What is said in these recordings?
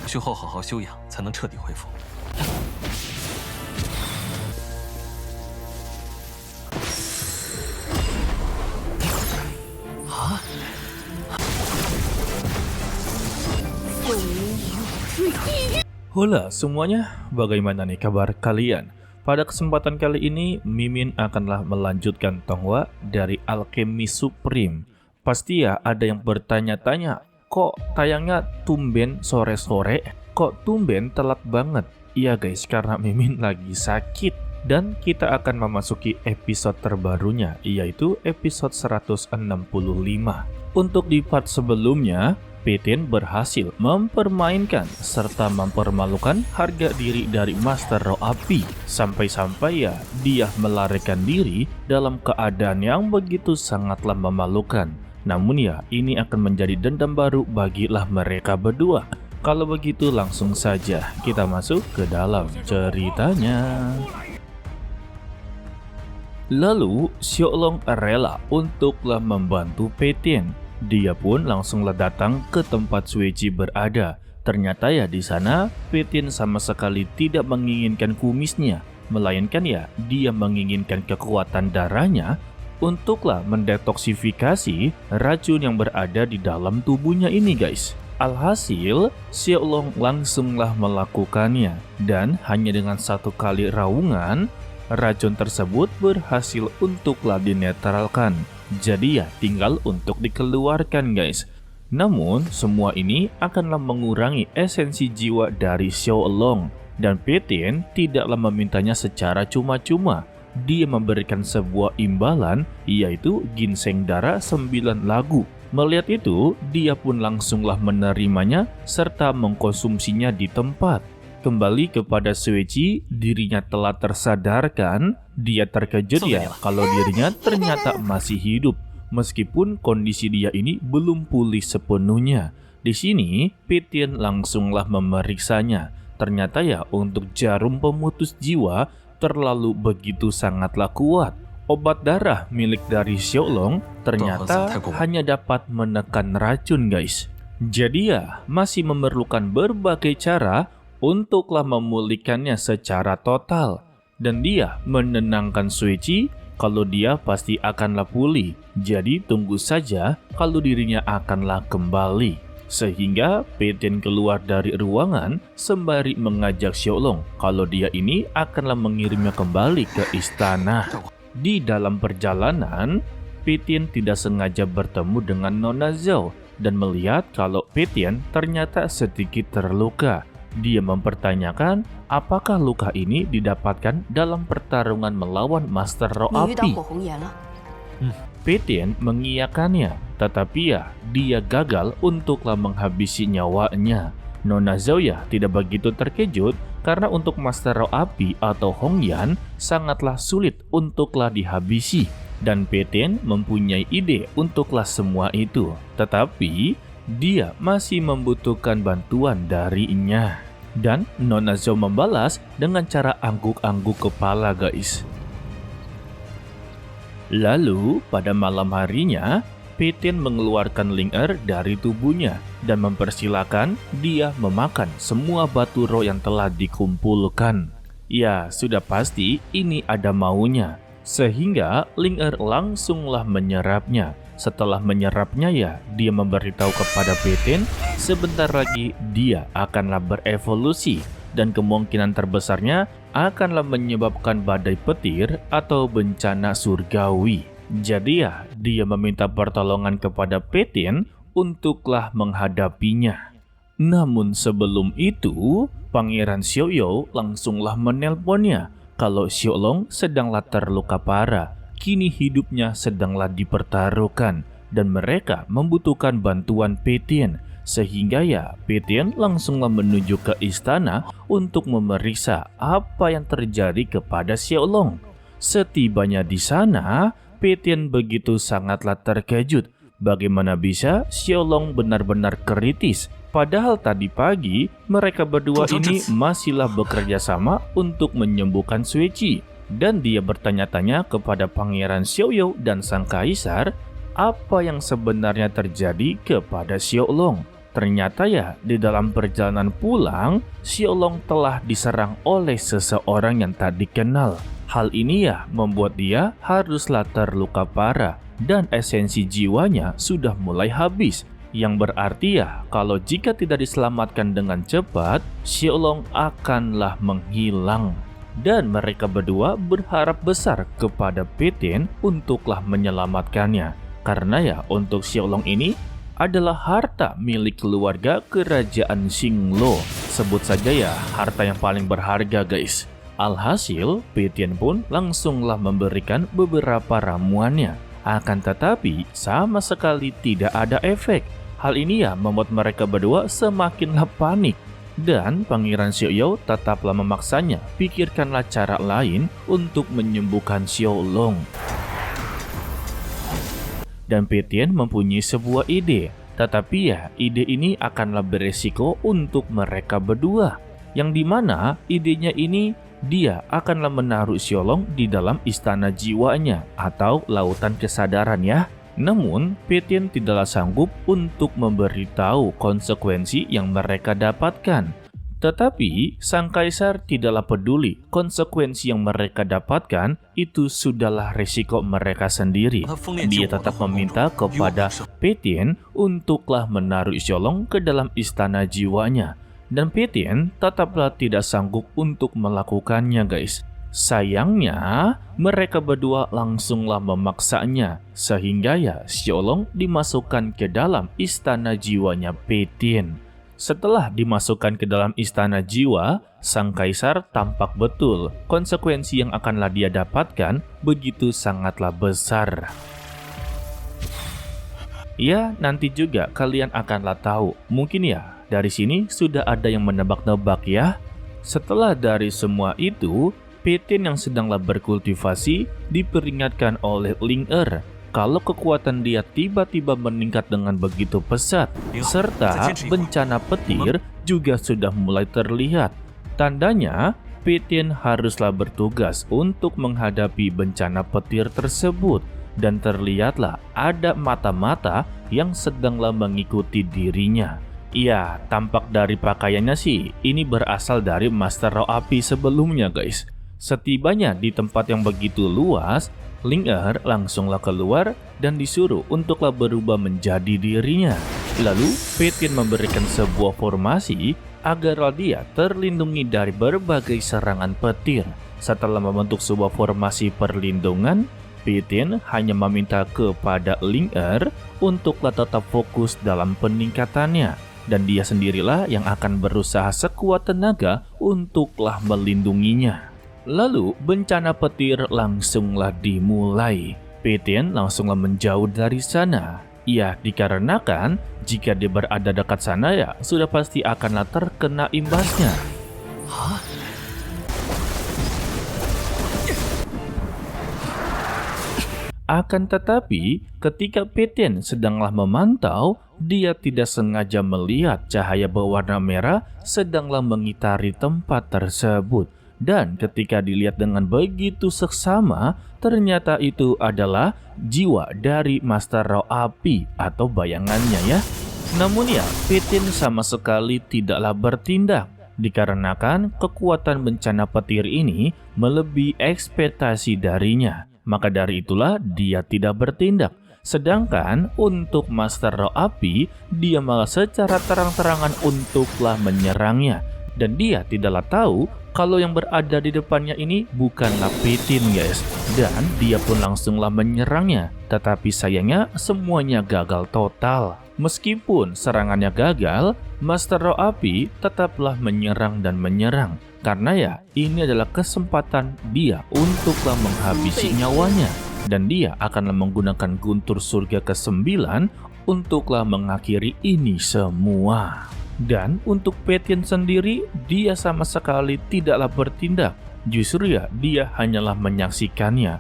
需后好好休养，才能彻底恢复。啊！ Hola semuanya, bagaimana nih kabar kalian? Pada kesempatan kali ini, Mimin akanlah melanjutkan Tonghua dari Alchemy Supreme. Pasti ya ada yang bertanya-tanya, kok tayangnya tumben sore-sore? Kok tumben telat banget? Iya guys, karena Mimin lagi sakit. Dan kita akan memasuki episode terbarunya, yaitu episode 165. Untuk di part sebelumnya, Petin berhasil mempermainkan serta mempermalukan harga diri dari Master Roh Api. Sampai-sampai ya dia melarikan diri dalam keadaan yang begitu sangatlah memalukan. Namun ya ini akan menjadi dendam baru bagilah mereka berdua. Kalau begitu langsung saja kita masuk ke dalam ceritanya. Lalu Xiaolong rela untuklah membantu Petin. Dia pun langsunglah datang ke tempat Sueji berada. Ternyata ya di sana Petin sama sekali tidak menginginkan kumisnya, melainkan ya dia menginginkan kekuatan darahnya untuklah mendetoksifikasi racun yang berada di dalam tubuhnya ini guys. Alhasil Xiaolong langsunglah melakukannya dan hanya dengan satu kali raungan racun tersebut berhasil untuklah dinetralkan. Jadi ya tinggal untuk dikeluarkan guys. Namun semua ini akanlah mengurangi esensi jiwa dari Xiaolong. Dan Petin tidaklah memintanya secara cuma-cuma. Dia memberikan sebuah imbalan yaitu ginseng darah 9 lagu. Melihat itu dia pun langsunglah menerimanya serta mengkonsumsinya di tempat. Kembali kepada Sueji, dirinya telah tersadarkan. Dia terkejut ya kalau dirinya ternyata masih hidup, meskipun kondisi dia ini belum pulih sepenuhnya. Di sini, Petin langsunglah memeriksanya. Ternyata ya untuk jarum pemutus jiwa terlalu begitu sangatlah kuat. Obat darah milik dari Xiaolong ternyata hanya dapat menekan racun guys. Jadi ya masih memerlukan berbagai cara untuklah memulihkannya secara total. Dan dia menenangkan Sueji kalau dia pasti akanlah pulih. Jadi tunggu saja kalau dirinya akanlah kembali. Sehingga Petin keluar dari ruangan sembari mengajak Xiaolong kalau dia ini akanlah mengirimnya kembali ke istana. Di dalam perjalanan, Petin tidak sengaja bertemu dengan Nona Zhao dan melihat kalau Petin ternyata sedikit terluka. Dia mempertanyakan apakah luka ini didapatkan dalam pertarungan melawan Master Roh Api. Petin mengiyakannya, tetapi ya dia gagal untuklah menghabisi nyawanya. Nona Zhao ya tidak begitu terkejut karena untuk Master Roh Api atau Hongyan sangatlah sulit untuklah dihabisi. Dan Petin mempunyai ide untuklah semua itu, tetapi dia masih membutuhkan bantuan darinya. Dan Nona Zhao membalas dengan cara angguk-angguk kepala guys. Lalu pada malam harinya, Petin mengeluarkan Ling-Er dari tubuhnya dan mempersilahkan dia memakan semua batu roh yang telah dikumpulkan. Ya sudah pasti ini ada maunya. Sehingga Ling-Er langsunglah menyerapnya. Setelah menyerapnya ya, dia memberitahu kepada Petin sebentar lagi dia akanlah berevolusi dan kemungkinan terbesarnya akanlah menyebabkan badai petir atau bencana surgawi. Jadi ya, dia meminta pertolongan kepada Petin untuklah menghadapinya. Namun sebelum itu, Pangeran Xiaoyou langsunglah menelponnya kalau Xiaolong sedanglah terluka parah. Kini hidupnya sedanglah dipertaruhkan dan mereka membutuhkan bantuan Petin. Sehingga ya Petin langsunglah menuju ke istana untuk memeriksa apa yang terjadi kepada Xiaolong. Setibanya di sana, Petin begitu sangatlah terkejut. Bagaimana bisa Xiaolong benar-benar kritis? Padahal tadi pagi mereka berdua ini masihlah bekerja sama untuk menyembuhkan Sueji. Dan dia bertanya-tanya kepada Pangeran Xiaoyou dan sang kaisar apa yang sebenarnya terjadi kepada Xiaolong. Ternyata ya, di dalam perjalanan pulang, Xiaolong telah diserang oleh seseorang yang tak dikenal. Hal ini ya membuat dia haruslah terluka parah dan esensi jiwanya sudah mulai habis. Yang berarti ya, kalau jika tidak diselamatkan dengan cepat, Xiaolong akanlah menghilang. Dan mereka berdua berharap besar kepada Petin untuklah menyelamatkannya. Karena ya, untuk Xiaolong ini adalah harta milik keluarga kerajaan Xinglo. Sebut saja ya, harta yang paling berharga guys. Alhasil, Petin pun langsunglah memberikan beberapa ramuannya. Akan tetapi, sama sekali tidak ada efek. Hal ini ya membuat mereka berdua semakinlah panik. Dan Pangeran Xiaoyou tetaplah memaksanya, pikirkanlah cara lain untuk menyembuhkan Xiaolong. Dan Petin mempunyai sebuah ide, tetapi ya ide ini akanlah beresiko untuk mereka berdua, yang dimana idenya ini dia akanlah menaruh Xiaolong di dalam istana jiwanya atau lautan kesadaran ya. Namun Petin tidaklah sanggup untuk memberitahu konsekuensi yang mereka dapatkan. Tetapi sang kaisar tidaklah peduli, konsekuensi yang mereka dapatkan itu sudahlah risiko mereka sendiri. Dia tetap meminta kepada Petin untuklah menaruh Xiaolong ke dalam istana jiwanya. Dan Petin tetaplah tidak sanggup untuk melakukannya guys. Sayangnya mereka berdua langsunglah memaksanya, sehingga ya Xiaolong dimasukkan ke dalam istana jiwanya Petin. Setelah dimasukkan ke dalam istana jiwa, sang kaisar tampak betul konsekuensi yang akanlah dia dapatkan begitu sangatlah besar. Ya, nanti juga kalian akanlah tahu. Mungkin ya, dari sini sudah ada yang menebak-nebak ya. Setelah dari semua itu, Petin yang sedanglah berkultivasi diperingatkan oleh Ling kalau kekuatan dia tiba-tiba meningkat dengan begitu pesat, serta bencana petir juga sudah mulai terlihat. Tandanya, Petin haruslah bertugas untuk menghadapi bencana petir tersebut, dan terlihatlah ada mata-mata yang sedanglah mengikuti dirinya. Ya, tampak dari pakaiannya sih, ini berasal dari Master Roh Api sebelumnya guys. Setibanya di tempat yang begitu luas, Ling langsunglah keluar dan disuruh untuklah berubah menjadi dirinya. Lalu Petin memberikan sebuah formasi agar dia terlindungi dari berbagai serangan petir. Setelah membentuk sebuah formasi perlindungan, Petin hanya meminta kepada Ling untuklah tetap fokus dalam peningkatannya. Dan dia sendirilah yang akan berusaha sekuat tenaga untuklah melindunginya. Lalu bencana petir langsunglah dimulai. Petin langsunglah menjauh dari sana. Ya, dikarenakan jika dia berada dekat sana ya sudah pasti akanlah terkena imbasnya. Akan tetapi, ketika Petin sedanglah memantau, dia tidak sengaja melihat cahaya berwarna merah sedanglah mengitari tempat tersebut. Dan ketika dilihat dengan begitu seksama, ternyata itu adalah jiwa dari Master Roh Api atau bayangannya ya. Namun ya, Petin sama sekali tidaklah bertindak, dikarenakan kekuatan bencana petir ini melebihi ekspektasi darinya. Maka dari itulah dia tidak bertindak. Sedangkan untuk Master Roh Api, dia malah secara terang-terangan untuklah menyerangnya. Dan dia tidaklah tahu kalau yang berada di depannya ini bukanlah Petin guys. Dan dia pun langsunglah menyerangnya. Tetapi sayangnya semuanya gagal total. Meskipun serangannya gagal, Master Roh Api tetaplah menyerang dan menyerang. Karena ya ini adalah kesempatan dia untuklah menghabisi nyawanya. Dan dia akan menggunakan guntur surga ke-9 untuklah mengakhiri ini semua. Dan untuk Petin sendiri, dia sama sekali tidaklah bertindak. Justru ya, dia hanyalah menyaksikannya.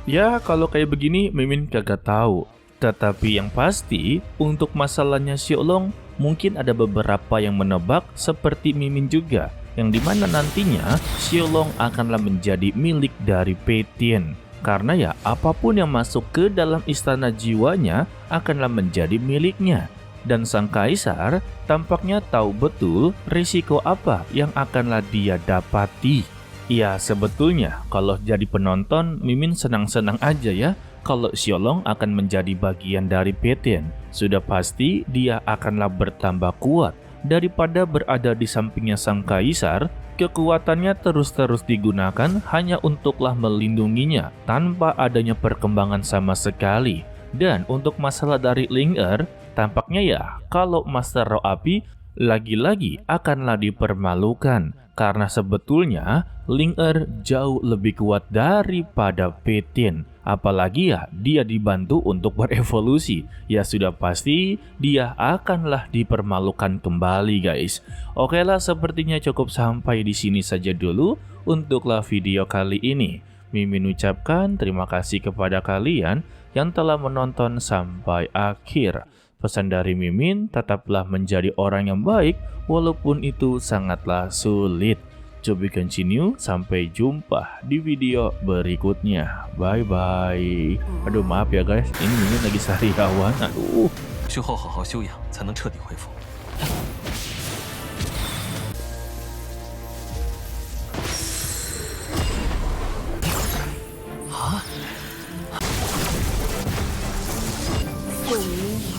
Ya, kalau kayak begini, Mimin kagak tahu. Tetapi yang pasti, untuk masalahnya Xiaolong, mungkin ada beberapa yang menebak seperti Mimin juga. Yang dimana nantinya, Xiaolong akanlah menjadi milik dari Petin. karena ya apapun yang masuk ke dalam istana jiwanya akanlah menjadi miliknya. Dan sang kaisar tampaknya tahu betul risiko apa yang akanlah dia dapati. Ya sebetulnya kalau jadi penonton Mimin senang-senang aja ya kalau Xiaolong akan menjadi bagian dari Peitian. Sudah pasti dia akanlah bertambah kuat. Daripada berada di sampingnya sang kaisar, kekuatannya terus-terus digunakan hanya untuklah melindunginya tanpa adanya perkembangan sama sekali. Dan untuk masalah dari Ling Er, tampaknya ya kalau Master Roh Api lagi-lagi akanlah dipermalukan. Karena sebetulnya Ling Er jauh lebih kuat daripada Peitian. Apalagi ya dia dibantu untuk berevolusi. Ya sudah pasti dia akanlah dipermalukan kembali guys. Oke lah, sepertinya cukup sampai di sini saja dulu untuklah video kali ini. Mimin ucapkan terima kasih kepada kalian yang telah menonton sampai akhir. Pesan dari Mimin, tetaplah menjadi orang yang baik walaupun itu sangatlah sulit. To be continue, sampai jumpa di video berikutnya. Bye bye. Aduh maaf ya guys, ini Mimin lagi sariawan. Aduh. 之后好好休养，才能彻底恢复。有名